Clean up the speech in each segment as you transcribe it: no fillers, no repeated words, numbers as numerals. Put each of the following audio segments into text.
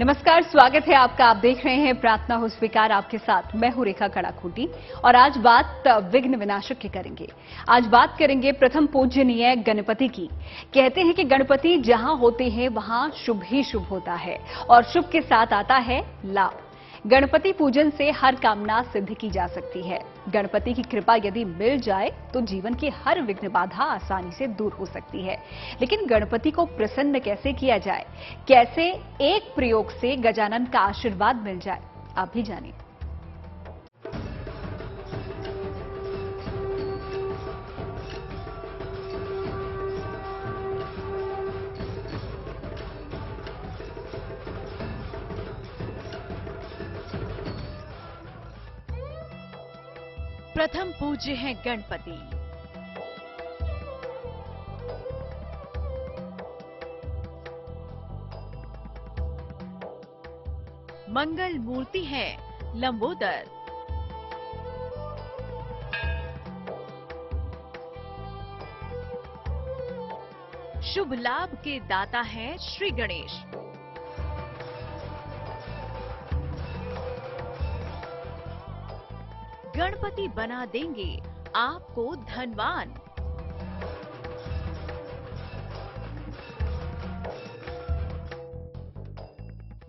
नमस्कार, स्वागत है आपका। आप देख रहे हैं प्रार्थना हो स्वीकार। आपके साथ मैं हूं रेखा कड़ाखूटी और आज बात विघ्न विनाशक की करेंगे। आज बात करेंगे प्रथम पूजनीय गणपति की। कहते हैं कि गणपति जहां होते हैं वहां शुभ ही शुभ होता है और शुभ के साथ आता है लाभ। गणपति पूजन से हर कामना सिद्ध की जा सकती है। गणपति की कृपा यदि मिल जाए तो जीवन की हर विघ्न बाधा आसानी से दूर हो सकती है। लेकिन गणपति को प्रसन्न कैसे किया जाए, कैसे एक प्रयोग से गजानन का आशीर्वाद मिल जाए, आप भी जानिए। प्रथम पूज्य हैं गणपति। मंगल मूर्ति है लंबोदर। शुभ लाभ के दाता है श्री गणेश। गणपति बना देंगे आपको धनवान।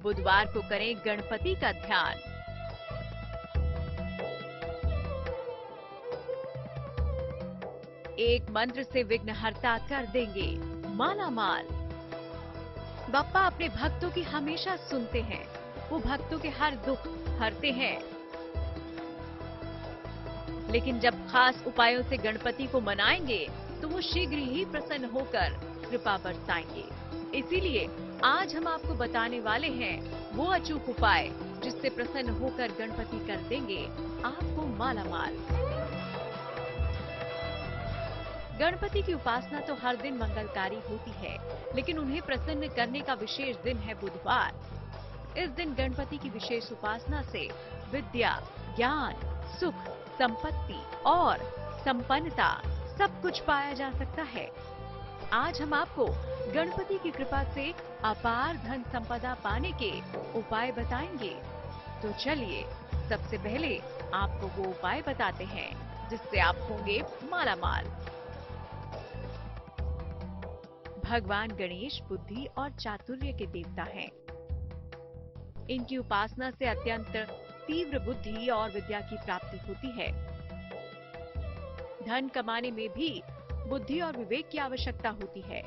बुधवार को करें गणपति का ध्यान। एक मंत्र से विघ्नहर्ता कर देंगे माला माल। बप्पा अपने भक्तों की हमेशा सुनते हैं। वो भक्तों के हर दुख हरते हैं। लेकिन जब खास उपायों से गणपति को मनाएंगे तो वो शीघ्र ही प्रसन्न होकर कृपा बरसाएंगे। इसीलिए आज हम आपको बताने वाले हैं वो अचूक उपाय जिससे प्रसन्न होकर गणपति कर देंगे आपको माला माल। गणपति की उपासना तो हर दिन मंगलकारी होती है, लेकिन उन्हें प्रसन्न करने का विशेष दिन है बुधवार। इस दिन गणपति की विशेष उपासना से विद्या, ज्ञान, सुख, संपत्ति और संपन्नता सब कुछ पाया जा सकता है। आज हम आपको गणपति की कृपा से अपार धन संपदा पाने के उपाय बताएंगे। तो चलिए सबसे पहले आपको वो उपाय बताते हैं जिससे आप होंगे माला माल। भगवान गणेश बुद्धि और चातुर्य के देवता हैं। इनकी उपासना से अत्यंत तीव्र बुद्धि और विद्या की प्राप्ति होती है। धन कमाने में भी बुद्धि और विवेक की आवश्यकता होती है।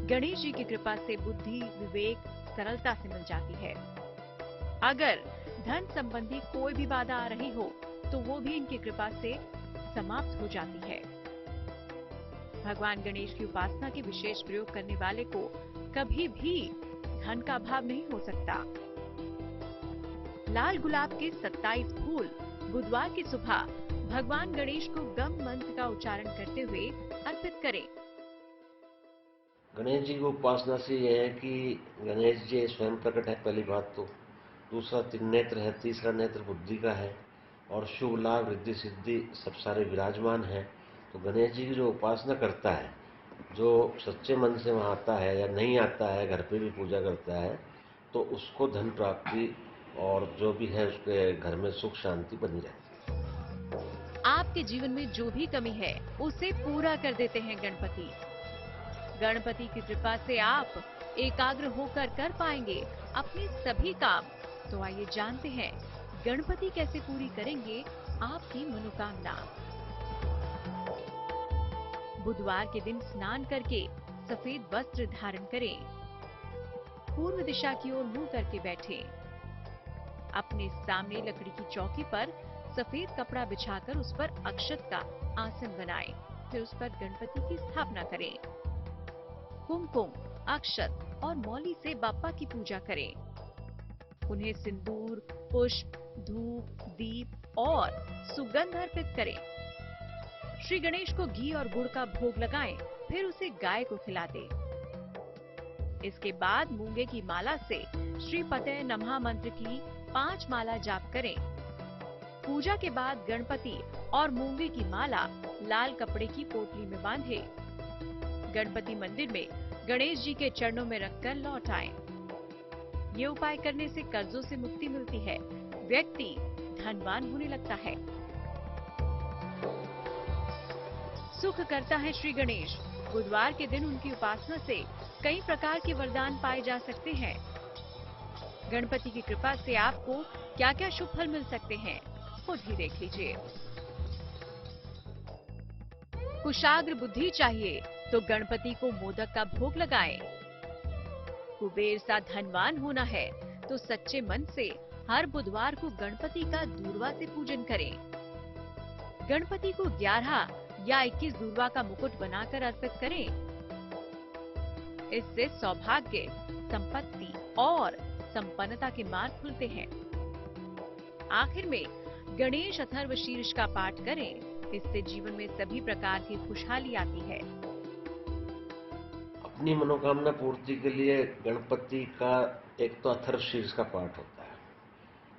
गणेश जी की कृपा से बुद्धि, विवेक सरलता से मिल जाती है। अगर धन संबंधी कोई भी बाधा आ रही हो तो वो भी इनकी कृपा से समाप्त हो जाती है। भगवान गणेश की उपासना के विशेष प्रयोग करने वाले को कभी भी धन का अभाव नहीं हो सकता। लाल गुलाब के 27 फूल बुधवार की सुबह भगवान गणेश को गम मंत्र का उच्चारण करते हुए अर्पित करें। गणेश जी की उपासना से यह है कि गणेश जी स्वयं प्रकट है, पहली बात तो। दूसरा त्रिनेत्र है, तीसरा नेत्र बुद्धि का है और शुभ लाभ, रिद्धि, सिद्धि सब सारे विराजमान है। तो गणेश जी की जो उपासना करता है, जो सच्चे मन से वहाँ आता है या नहीं आता है, घर पे भी पूजा करता है, तो उसको धन प्राप्ति और जो भी है उसके घर में सुख शांति बनी रहती है। आपके जीवन में जो भी कमी है उसे पूरा कर देते हैं गणपति। गणपति की कृपा से आप एकाग्र होकर कर पाएंगे अपने सभी काम। तो आइए जानते हैं गणपति कैसे पूरी करेंगे आपकी मनोकामना। बुधवार के दिन स्नान करके सफेद वस्त्र धारण करें। पूर्व दिशा की ओर मुंह करके बैठें। अपने सामने लकड़ी की चौकी पर सफेद कपड़ा बिछाकर उस पर अक्षत का आसन बनाएं। फिर उस पर गणपति की स्थापना करें। कुमकुम, अक्षत और मौली से बाप्पा की पूजा करें। उन्हें सिंदूर, पुष्प, धूप, दीप और सुगंध अर्पित करें। श्री गणेश को घी और गुड़ का भोग लगाएं, फिर उसे गाय को खिला दें। इसके बाद मूंगे की माला से श्री पते नमः मंत्र की 5 माला जाप करें। पूजा के बाद गणपति और मूंगे की माला लाल कपड़े की पोटली में बांधे। गणपति मंदिर में गणेश जी के चरणों में रखकर लौट आएं। ये उपाय करने से कर्जों से मुक्ति मिलती है, व्यक्ति धनवान होने लगता है। सुख करता है श्री गणेश। बुधवार के दिन उनकी उपासना से कई प्रकार के वरदान पाए जा सकते हैं। गणपति की कृपा से आपको क्या क्या शुभ फल मिल सकते हैं, खुद ही देख लीजिए। कुशाग्र बुद्धि चाहिए तो गणपति को मोदक का भोग लगाएं। कुबेर सा धनवान होना है तो सच्चे मन से हर बुधवार को गणपति का दूर्वा से पूजन करें। गणपति को 11 या 21 दूर्वा का मुकुट बनाकर अर्पित करें। इससे सौभाग्य, संपत्ति और संपन्नता के मार्ग खुलते हैं। आखिर में गणेश अथर्व शीर्ष का पाठ करें, इससे जीवन में सभी प्रकार की खुशहाली आती है। अपनी मनोकामना पूर्ति के लिए गणपति का एक तो अथर्व शीर्ष का पाठ होता है,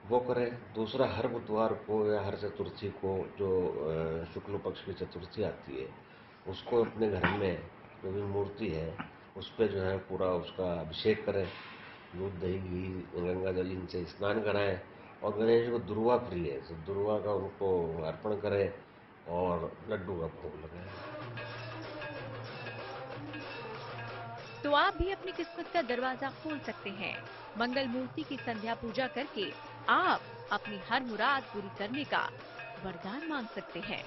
वो करें। दूसरा, हर बुधवार को या हर चतुर्थी को, जो शुक्ल पक्ष की चतुर्थी आती है, उसको अपने घर में जो भी मूर्ति है उस पर जो है पूरा उसका अभिषेक करें। दूध, दही, घी, गंगा जल इनसे स्नान कराएं और गणेश को दुर्वा प्रिय है तो दुर्वा का उनको अर्पण करें और लड्डू का भोग लगाएं। तो आप भी अपनी किस्मत का दरवाजा खोल सकते हैं। मंगल मूर्ति की संध्या पूजा करके आप अपनी हर मुराद पूरी करने का वरदान मांग सकते हैं।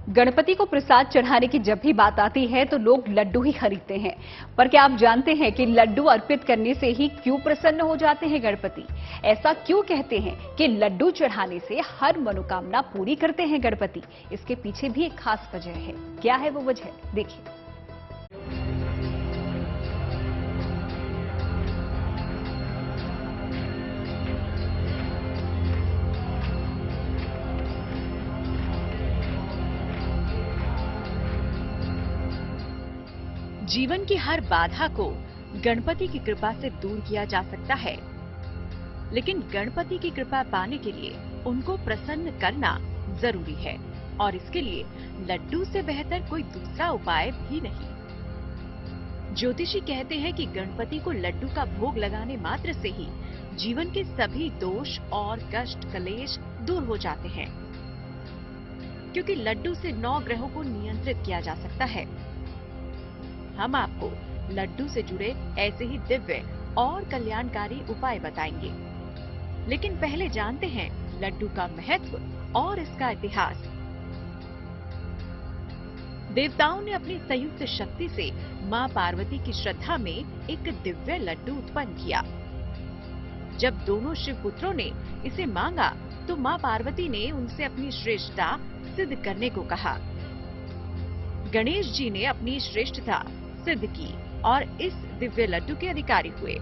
गणपति को प्रसाद चढ़ाने की जब भी बात आती है तो लोग लड्डू ही खरीदते हैं। पर क्या आप जानते हैं कि लड्डू अर्पित करने से ही क्यों प्रसन्न हो जाते हैं गणपति? ऐसा क्यों कहते हैं कि लड्डू चढ़ाने से हर मनोकामना पूरी करते हैं गणपति? इसके पीछे भी एक खास वजह है। क्या है वो वजह, देखिए। जीवन की हर बाधा को गणपति की कृपा से दूर किया जा सकता है, लेकिन गणपति की कृपा पाने के लिए उनको प्रसन्न करना जरूरी है और इसके लिए लड्डू से बेहतर कोई दूसरा उपाय भी नहीं। ज्योतिषी कहते हैं कि गणपति को लड्डू का भोग लगाने मात्र से ही जीवन के सभी दोष और कष्ट कलेश दूर हो जाते हैं, क्योंकि लड्डू से 9 ग्रहों को नियंत्रित किया जा सकता है। हम आपको लड्डू से जुड़े ऐसे ही दिव्य और कल्याणकारी उपाय बताएंगे, लेकिन पहले जानते हैं लड्डू का महत्व और इसका इतिहास। देवताओं ने अपनी संयुक्त शक्ति से मां पार्वती की श्रद्धा में एक दिव्य लड्डू उत्पन्न किया। जब दोनों शिव पुत्रों ने इसे मांगा तो मां पार्वती ने उनसे अपनी श्रेष्ठता सिद्ध करने को कहा। गणेश जी ने अपनी श्रेष्ठता सिद्ध की और इस दिव्य लड्डू के अधिकारी हुए।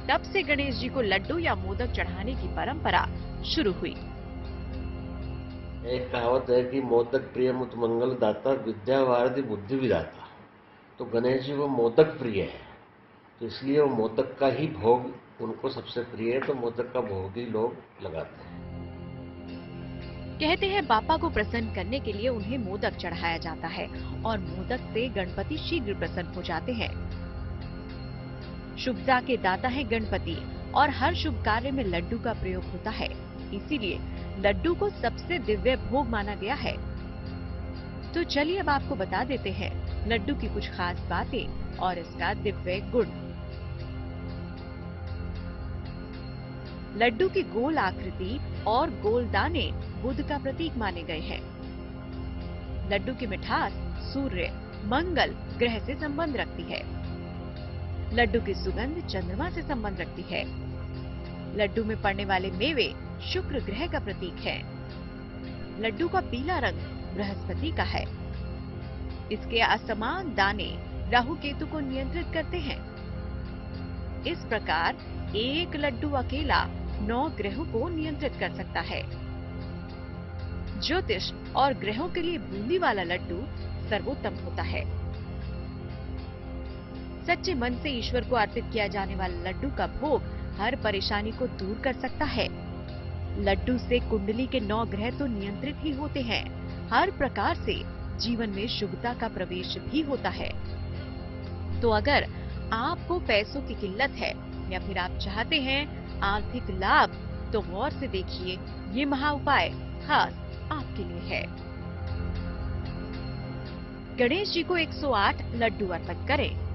तब से गणेश जी को लड्डू या मोदक चढ़ाने की परंपरा शुरू हुई। एक कहावत है कि मोदक प्रिय मुत मंगल दाता, विद्या वारधि बुद्धि विदाता। तो गणेश जी को मोदक प्रिय है, तो इसलिए वो मोदक का ही भोग उनको सबसे प्रिय है, तो मोदक का भोग ही लोग लगाते हैं। कहते हैं बापा को प्रसन्न करने के लिए उन्हें मोदक चढ़ाया जाता है और मोदक से गणपति शीघ्र प्रसन्न हो जाते हैं। शुभता के दाता है गणपति और हर शुभ कार्य में लड्डू का प्रयोग होता है, इसीलिए लड्डू को सबसे दिव्य भोग माना गया है। तो चलिए अब आपको बता देते हैं लड्डू की कुछ खास बातें और इसका दिव्य गुण। लड्डू की गोल आकृति और गोल दाने बुध का प्रतीक माने गए हैं। लड्डू की मिठास सूर्य, मंगल ग्रह से संबंध रखती है। लड्डू की सुगंध चंद्रमा से संबंध रखती है। लड्डू में पड़ने वाले मेवे शुक्र ग्रह का प्रतीक है। लड्डू का पीला रंग बृहस्पति का है। इसके असमान दाने राहु केतु को नियंत्रित करते हैं। इस प्रकार एक लड्डू अकेला 9 ग्रहों को नियंत्रित कर सकता है। ज्योतिष और ग्रहों के लिए बूंदी वाला लड्डू सर्वोत्तम होता है। सच्चे मन से ईश्वर को अर्पित किया जाने वाला लड्डू का भोग हर परेशानी को दूर कर सकता है। लड्डू से कुंडली के 9 ग्रह तो नियंत्रित ही होते हैं, हर प्रकार से जीवन में शुभता का प्रवेश भी होता है। तो अगर आपको पैसों की किल्लत है या फिर आप चाहते हैं आर्थिक लाभ, तो गौर से देखिए, ये महा उपाय खास आपके लिए है। गणेश जी को 108 लड्डू अर्पित करें।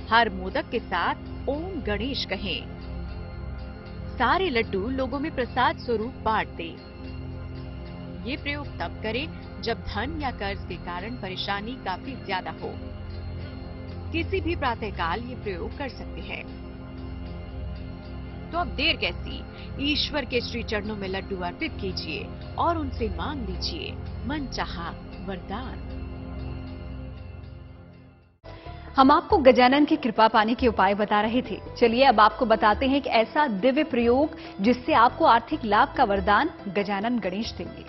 हर मोदक के साथ ओम गणेश कहें। सारे लड्डू लोगों में प्रसाद स्वरूप बांट दें। ये प्रयोग तब करें जब धन या कर्ज के कारण परेशानी काफी ज्यादा हो। किसी भी प्रातःकाल ये प्रयोग कर सकते हैं। तो अब देर कैसी, ईश्वर के श्री चरणों में लड्डू अर्पित कीजिए और उनसे मांग लीजिए मनचाहा वरदान। हम आपको गजानन की कृपा पाने के उपाय बता रहे थे। चलिए अब आपको बताते हैं कि ऐसा दिव्य प्रयोग जिससे आपको आर्थिक लाभ का वरदान गजानन गणेश देंगे।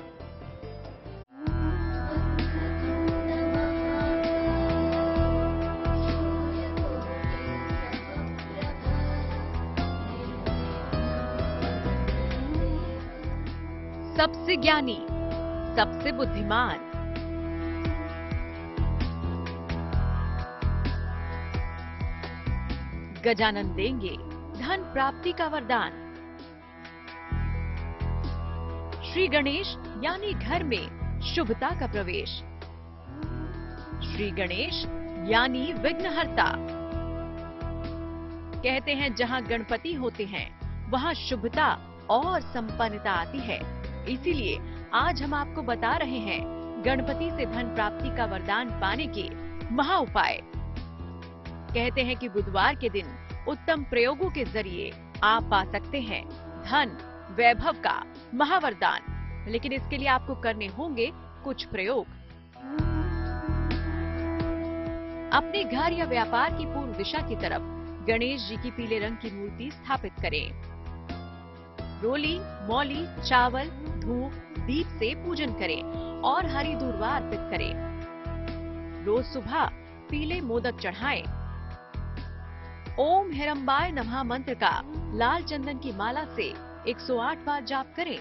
सबसे ज्ञानी, सबसे बुद्धिमान, गजानन देंगे धन प्राप्ति का वरदान। श्री गणेश यानी घर में शुभता का प्रवेश। श्री गणेश यानी विघ्नहर्ता। कहते हैं जहां गणपति होते हैं वहां शुभता और संपन्नता आती है। इसीलिए आज हम आपको बता रहे हैं गणपति से धन प्राप्ति का वरदान पाने के महा उपाय। कहते हैं कि बुधवार के दिन उत्तम प्रयोगों के जरिए आप पा सकते हैं धन वैभव का महावरदान। लेकिन इसके लिए आपको करने होंगे कुछ प्रयोग। अपने घर या व्यापार की पूर्व दिशा की तरफ गणेश जी की पीले रंग की मूर्ति स्थापित करें। रोली, मौली, चावल, धूप, दीप से पूजन करें और हरी दूर्वा अर्पित करें। रोज सुबह पीले मोदक चढ़ाएं। ओम हिरंबाय नमः मंत्र का लाल चंदन की माला से 108 बार जाप करें।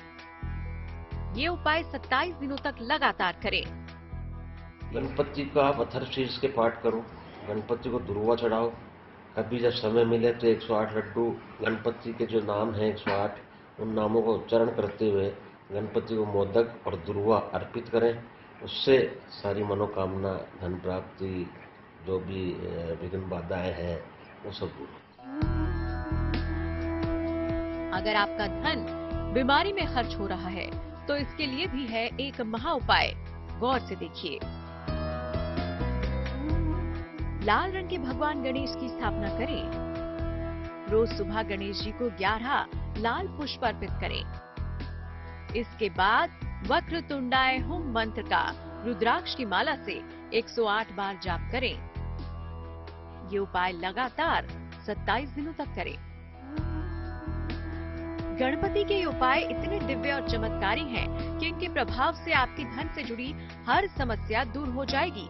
ये उपाय 27 दिनों तक लगातार करें। गणपति का आप अथर्व शीर्ष के पाठ करो, गणपति को दुर्वा चढ़ाओ। कभी जब समय मिले तो 108 लड्डू गणपति के जो नाम हैं 108, उन नामों का उच्चारण करते हुए गणपति को मोदक और दुर्वा अर्पित करें। उससे सारी मनोकामना, धन प्राप्ति, जो भी विघ्न बाधाएं हैं वो सब दूर। अगर आपका धन बीमारी में खर्च हो रहा है तो इसके लिए भी है एक महा उपाय। गौर से देखिए। लाल रंग के भगवान गणेश की स्थापना करें। रोज सुबह गणेश जी को 11 लाल पुष्प अर्पित करें। इसके बाद वक्रतुंडाय हुम मंत्र का रुद्राक्ष की माला से 108 बार जाप करें। ये उपाय लगातार 27 दिनों तक करें। गणपति के ये उपाय इतने दिव्य और चमत्कारी हैं कि इनके प्रभाव से आपकी धन से जुड़ी हर समस्या दूर हो जाएगी।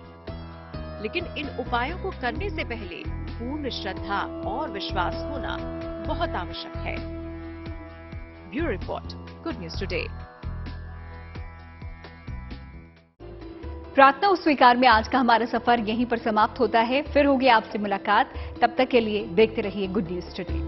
लेकिन इन उपायों को करने से पहले पूर्ण श्रद्धा और विश्वास होना बहुत आवश्यक है। Bureau report, good news today. प्रार्थना स्वीकार में आज का हमारा सफर यहीं पर समाप्त होता है। फिर होगी आपसे मुलाकात। तब तक के लिए देखते रहिए गुड न्यूज टुडे।